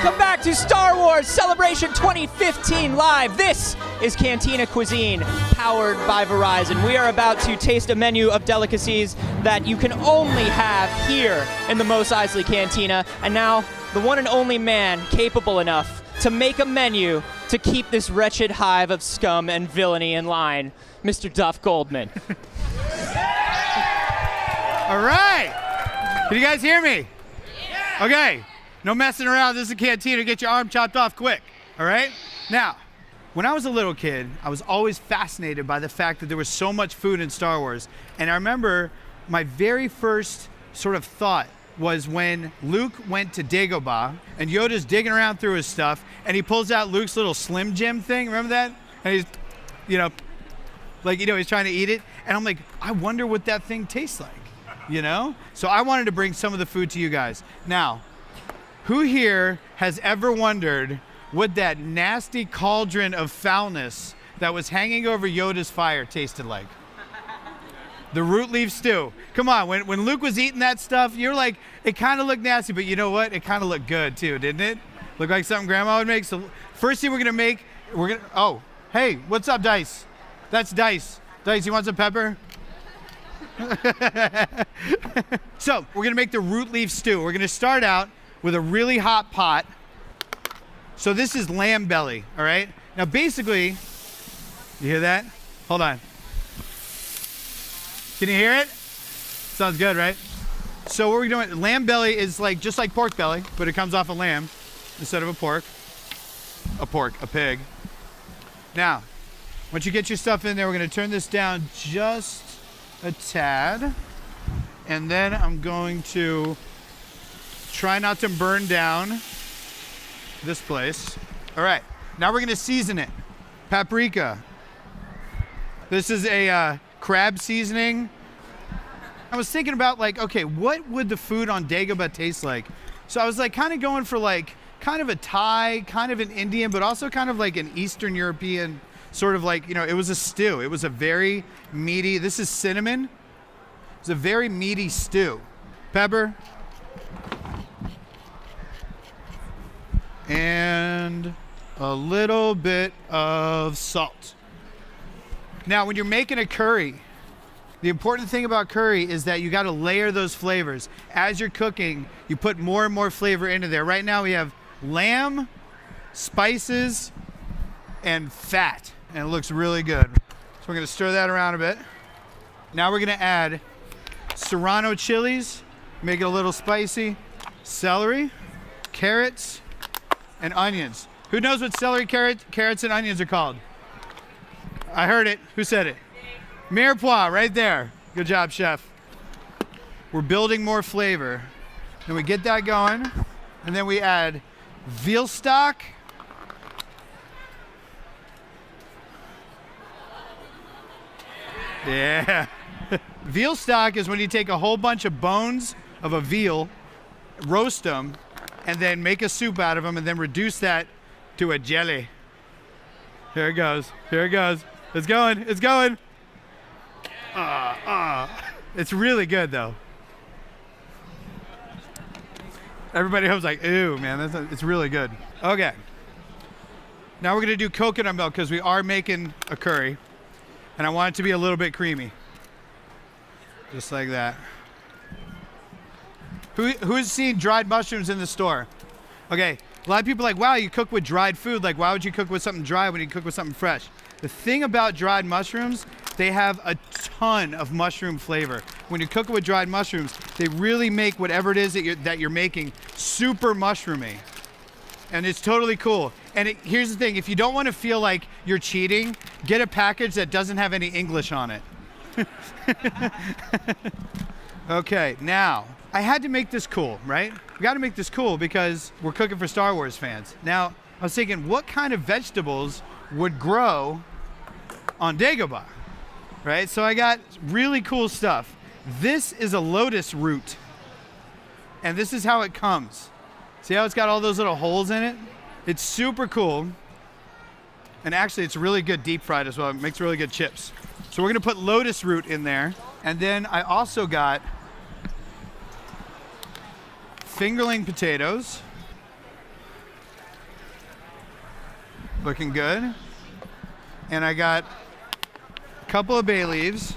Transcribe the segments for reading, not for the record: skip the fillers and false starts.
Welcome back to Star Wars Celebration 2015 Live. This is Cantina Cuisine, powered by Verizon. We are about to taste a menu of delicacies that you can only have here in the Mos Eisley Cantina. And now, the one and only man capable enough to make a menu to keep this wretched hive of scum and villainy in line, Mr. Duff Goldman. All right. Can you guys hear me? Yeah. Okay. No messing around. This is a cantina. Get your arm chopped off quick. All right? Now, when I was a little kid, I was always fascinated by the fact that there was so much food in Star Wars. And I remember my very first sort of thought was when Luke went to Dagobah and Yoda's digging around through his stuff and he pulls out Luke's little Slim Jim thing. Remember that? And he's, he's trying to eat it. And I'm like, I wonder what that thing tastes like, So I wanted to bring some of the food to you guys. Now, who here has ever wondered what that nasty cauldron of foulness that was hanging over Yoda's fire tasted like? The root leaf stew. Come on, when Luke was eating that stuff, you're like, it kind of looked nasty, but you know what? It kind of looked good too, didn't it? Looked like something Grandma would make. So first thing we're gonna make, oh, hey, what's up, Dice? That's Dice. Dice, you want some pepper? So we're gonna make the root leaf stew. We're gonna start out with a really hot pot. So this is lamb belly, all right? Now basically, you hear that? Hold on. Can you hear it? Sounds good, right? So what we're doing, lamb belly is just like pork belly, but it comes off a lamb instead of a pork. A pig. Now, once you get your stuff in there, we're gonna turn this down just a tad. And then I'm going to try not to burn down this place. All right, now we're gonna season it. Paprika. This is a crab seasoning. I was thinking about okay, what would the food on Dagobah taste like? So I was kind of going for kind of a Thai, kind of an Indian, but also kind of like an Eastern European sort of it was a stew. It was a very meaty, this is cinnamon. It's a very meaty stew. Pepper. And a little bit of salt. Now, when you're making a curry, the important thing about curry is that you got to layer those flavors. As you're cooking, you put more and more flavor into there. Right now we have lamb, spices, and fat, and it looks really good. So we're gonna stir that around a bit. Now we're gonna add serrano chilies, make it a little spicy, celery, carrots, and onions. Who knows what celery, carrots, and onions are called? I heard it. Who said it? Mirepoix, right there. Good job, chef. We're building more flavor. Then we get that going, and then we add veal stock. Yeah. Veal stock is when you take a whole bunch of bones of a veal, roast them, and then make a soup out of them, and then reduce that to a jelly. Here it goes. Here it goes. It's going. It's going. It's really good, though. Everybody hope's like, ooh, man, it's really good. Okay. Now we're going to do coconut milk because we are making a curry, and I want it to be a little bit creamy. Just like that. Who's seen dried mushrooms in the store? Okay, a lot of people are like, wow, you cook with dried food. Why would you cook with something dry when you cook with something fresh? The thing about dried mushrooms, they have a ton of mushroom flavor. When you cook it with dried mushrooms, they really make whatever it is that you're making super mushroomy. And it's totally cool. And here's the thing, if you don't want to feel like you're cheating, get a package that doesn't have any English on it. Okay, now, I had to make this cool, right? We got to make this cool because we're cooking for Star Wars fans. Now, I was thinking, what kind of vegetables would grow on Dagobah, right? So I got really cool stuff. This is a lotus root, and this is how it comes. See how it's got all those little holes in it? It's super cool, and actually it's really good deep fried as well. It makes really good chips. So we're gonna put lotus root in there, and then I also got fingerling potatoes, Looking good. And I got a couple of bay leaves.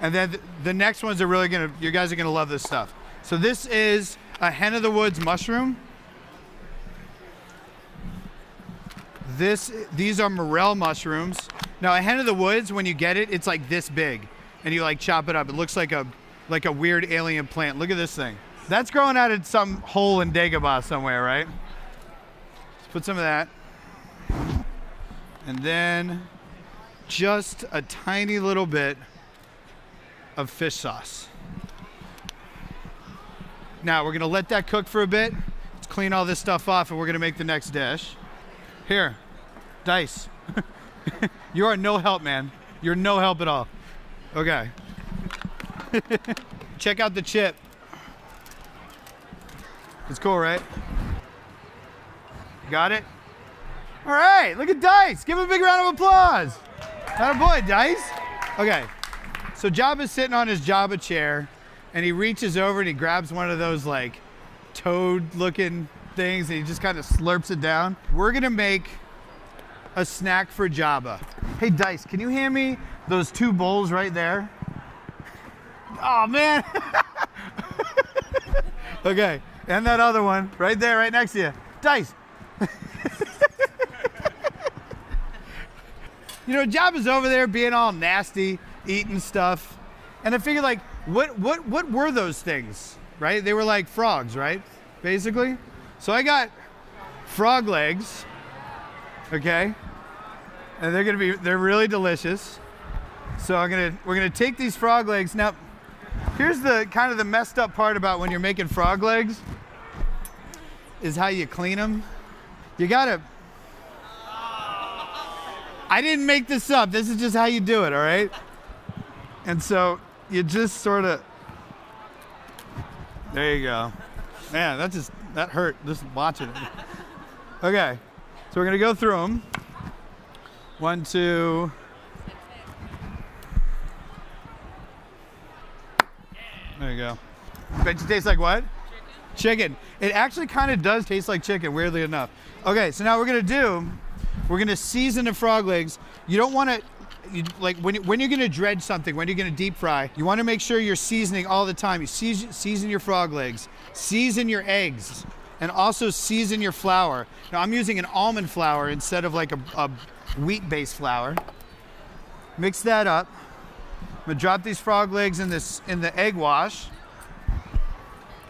And then the next ones are really you guys are gonna love this stuff. So this is a hen of the woods mushroom. These are morel mushrooms. Now a hen of the woods, when you get it, it's like this big, and you like chop it up. It looks like a weird alien plant. Look at this thing. That's growing out of some hole in Dagobah somewhere, right? Let's put some of that. And then just a tiny little bit of fish sauce. Now we're gonna let that cook for a bit. Let's clean all this stuff off and we're gonna make the next dish. Here, Dice. You are no help, man. You're no help at all. Okay. Check out the chip. It's cool, right? Got it? All right, look at Dice. Give him a big round of applause. Attaboy, Dice. Okay, so Jabba's sitting on his Jabba chair and he reaches over and he grabs one of those like toad-looking things and he just kind of slurps it down. We're gonna make a snack for Jabba. Hey Dice, can you hand me those 2 bowls right there? Oh man. Okay, and that other one right there, right next to you. Dice. You know, Jabba's over there being all nasty, eating stuff. And I figured like, what were those things, right? They were like frogs, right? Basically. So I got frog legs, okay? And they're really delicious. So we're gonna take these frog legs. Now, here's the kind of the messed up part about when you're making frog legs is how you clean them. You gotta, I didn't make this up. This is just how you do it, all right? And so you just sort of, there you go. Man, that hurt just watching it. Okay, so we're gonna go through them. 1, 2. There you go. Bet you taste like what? Chicken. It actually kind of does taste like chicken, weirdly enough. Okay, so now we're gonna season the frog legs. You don't want to, like when you're gonna dredge something, when you're gonna deep fry, you want to make sure you're seasoning all the time. You season your frog legs, season your eggs, and also season your flour. Now I'm using an almond flour instead of like a wheat-based flour. Mix that up. I'm gonna drop these frog legs in the egg wash.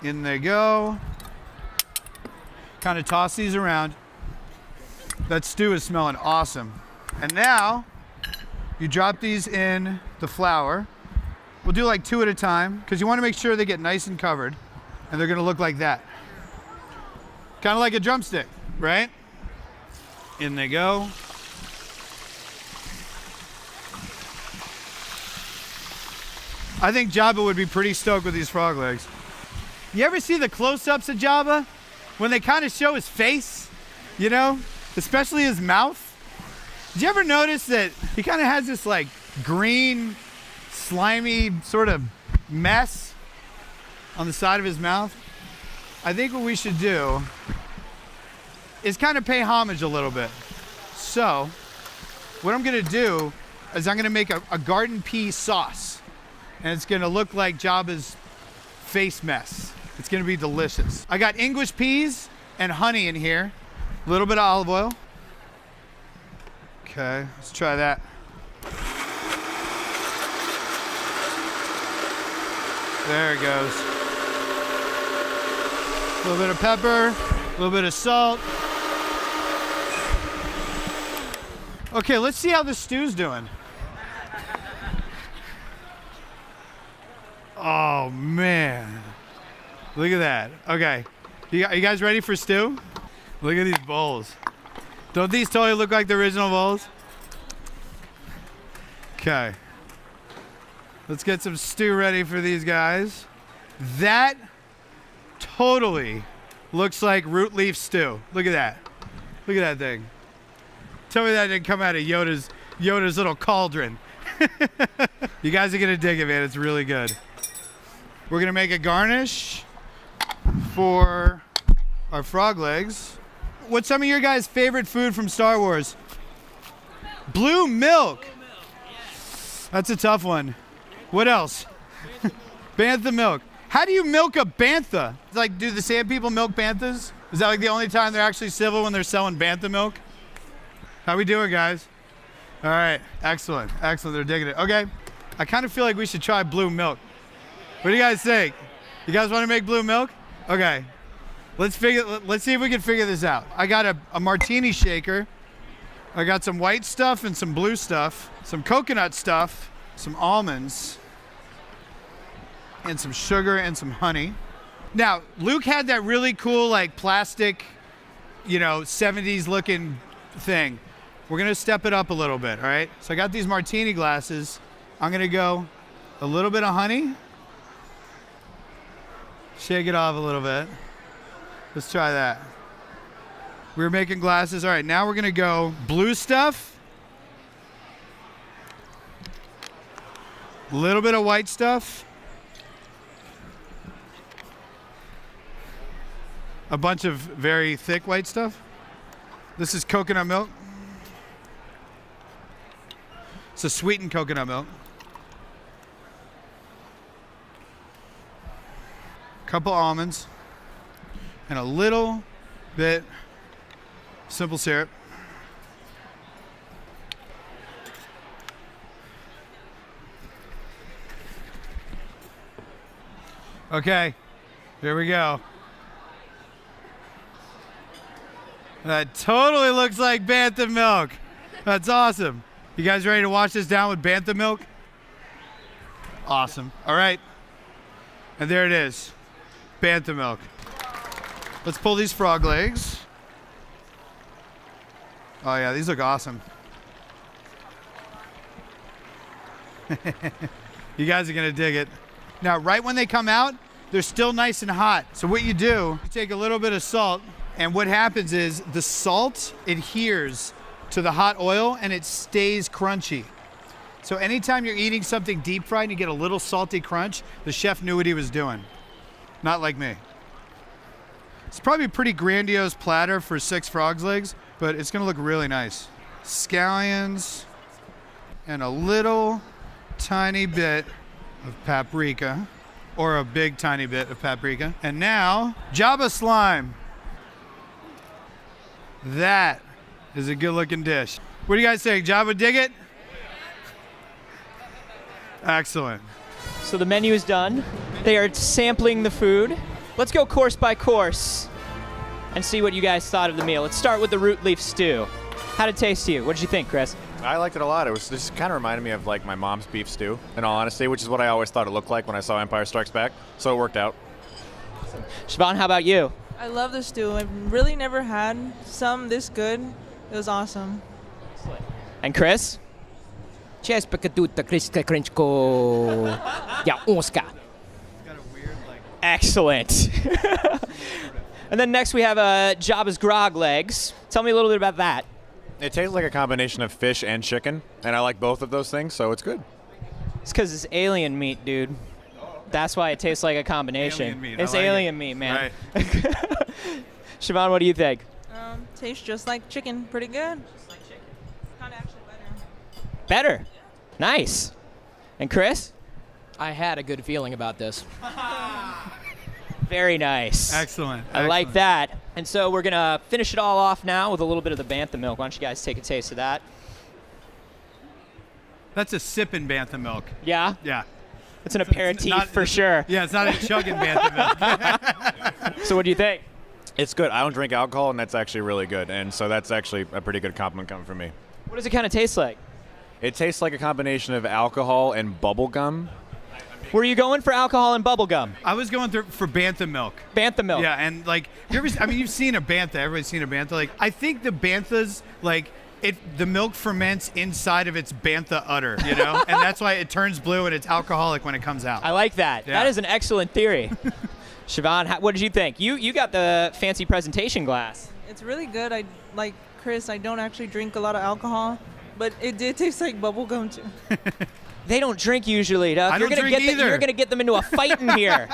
In they go. Kind of toss these around. That stew is smelling awesome. And now you drop these in the flour. We'll do like 2 at a time because you want to make sure they get nice and covered, and they're gonna look like that. Kind of like a drumstick, right? In they go. I think Jabba would be pretty stoked with these frog legs. You ever see the close-ups of Jabba? When they kind of show his face, you know? Especially his mouth. Did you ever notice that he kind of has this like green, slimy sort of mess on the side of his mouth? I think what we should do is kind of pay homage a little bit. So, what I'm gonna do is I'm gonna make a garden pea sauce. And it's gonna look like Jabba's face mess. It's gonna be delicious. I got English peas and honey in here. A little bit of olive oil. Okay, let's try that. There it goes. A little bit of pepper, a little bit of salt. Okay, let's see how the stew's doing. Oh man, look at that. Okay, you guys ready for stew? Look at these bowls. Don't these totally look like the original bowls? Okay, let's get some stew ready for these guys. That totally looks like root leaf stew. Look at that. Look at that thing. Tell me that didn't come out of Yoda's little cauldron. You guys are gonna dig it, man. It's really good. We're gonna make a garnish for our frog legs. what's some of your guys' favorite food from Star Wars? Blue milk. That's a tough one. What else? Bantha milk. How do you milk a bantha? It's like, do the sand people milk banthas? Is that like the only time they're actually civil, when they're selling bantha milk? How we doing, guys? All right, excellent, excellent. They're digging it. Okay, I kind of feel like we should try blue milk. What do you guys think? You guys want to make blue milk? Okay, let's see if we can figure this out. I got a martini shaker. I got some white stuff and some blue stuff, some coconut stuff, some almonds, and some sugar and some honey. Now, Luke had that really cool, like, plastic, 70s looking thing. We're gonna step it up a little bit, all right? So I got these martini glasses. I'm gonna go a little bit of honey. Shake it off a little bit. Let's try that. We were making glasses. All right, now we're gonna go blue stuff. A little bit of white stuff. A bunch of very thick white stuff. This is coconut milk. It's a sweetened coconut milk. Couple almonds. And a little bit simple syrup. Okay, here we go. That totally looks like bantha milk. That's awesome. You guys ready to wash this down with bantha milk? Awesome. All right. And there it is. Bantha milk. Let's pull these frog legs. Oh yeah, these look awesome. You guys are gonna dig it. Now, right when they come out, they're still nice and hot. So what you do, you take a little bit of salt, and what happens is the salt adheres to the hot oil and it stays crunchy. So anytime you're eating something deep fried and you get a little salty crunch, the chef knew what he was doing. Not like me. It's probably a pretty grandiose platter for 6 frog's legs, but it's gonna look really nice. Scallions and a little tiny bit of paprika, or a big tiny bit of paprika. And now, Jabba slime. That is a good looking dish. What do you guys think? Jabba, dig it? Excellent. So the menu is done. They are sampling the food. Let's go course by course and see what you guys thought of the meal. Let's start with the root leaf stew. How did it taste to you? What did you think, Chris? I liked it a lot. This kind of reminded me of like my mom's beef stew, in all honesty, which is what I always thought it looked like when I saw Empire Strikes Back. So it worked out. Siobhan, how about you? I love the stew. I've really never had some this good. It was awesome. And Chris? Cheers, Pakaduta, Chris Krenchko. Yeah, Oscar. Excellent. And then next we have Jabba's grog legs. Tell me a little bit about that. It tastes like a combination of fish and chicken, and I like both of those things, so it's good. It's because it's alien meat, dude. That's why it tastes like a combination. Alien meat. It's I like alien it. meat, man. Right. Siobhan, what do you think? Tastes just like chicken. Pretty good. Kind of actually better. Better. Nice. And Chris? I had a good feeling about this. Very nice. Excellent. I like that. And so we're going to finish it all off now with a little bit of the bantha milk. Why don't you guys take a taste of that? That's a sipping bantha milk. Yeah? Yeah. It's an aperitif for sure. Yeah, it's not a chugging bantha milk. So what do you think? It's good. I don't drink alcohol, and that's actually really good, and so that's actually a pretty good compliment coming from me. What does it kind of taste like? It tastes like a combination of alcohol and bubble gum. Were you going for alcohol and bubble gum? I was going for bantha milk. Bantha milk. Yeah, and like, you've seen a bantha. Everybody's seen a bantha. Like, I think the banthas, like, the milk ferments inside of its bantha udder, you know? And that's why it turns blue and it's alcoholic when it comes out. I like that. Yeah. That is an excellent theory. Siobhan, what did you think? You got the fancy presentation glass. It's really good. I like Chris. I don't actually drink a lot of alcohol, but it did taste like bubble gum too. They don't drink usually, Doug. I don't drink either. You're gonna get them into a fight in here.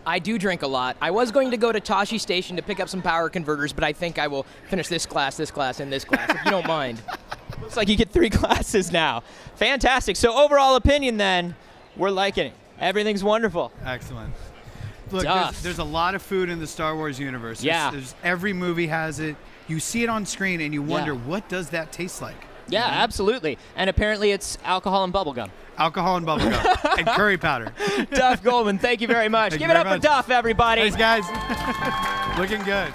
I do drink a lot. I was going to go to Tashi Station to pick up some power converters, but I think I will finish this class, and this class, if you don't mind. Looks like you get 3 classes now. Fantastic. So overall opinion then, we're liking it. Everything's wonderful. Excellent. Look, Duff. there's a lot of food in the Star Wars universe. Yeah. Every movie has it. You see it on screen and you wonder, Yeah. what does that taste like? Yeah, absolutely. And apparently it's alcohol and bubblegum. Alcohol and bubblegum and curry powder. Duff Goldman, thank you very much. Thank Give you it very up for much. Duff, everybody. Thanks, guys. Looking good.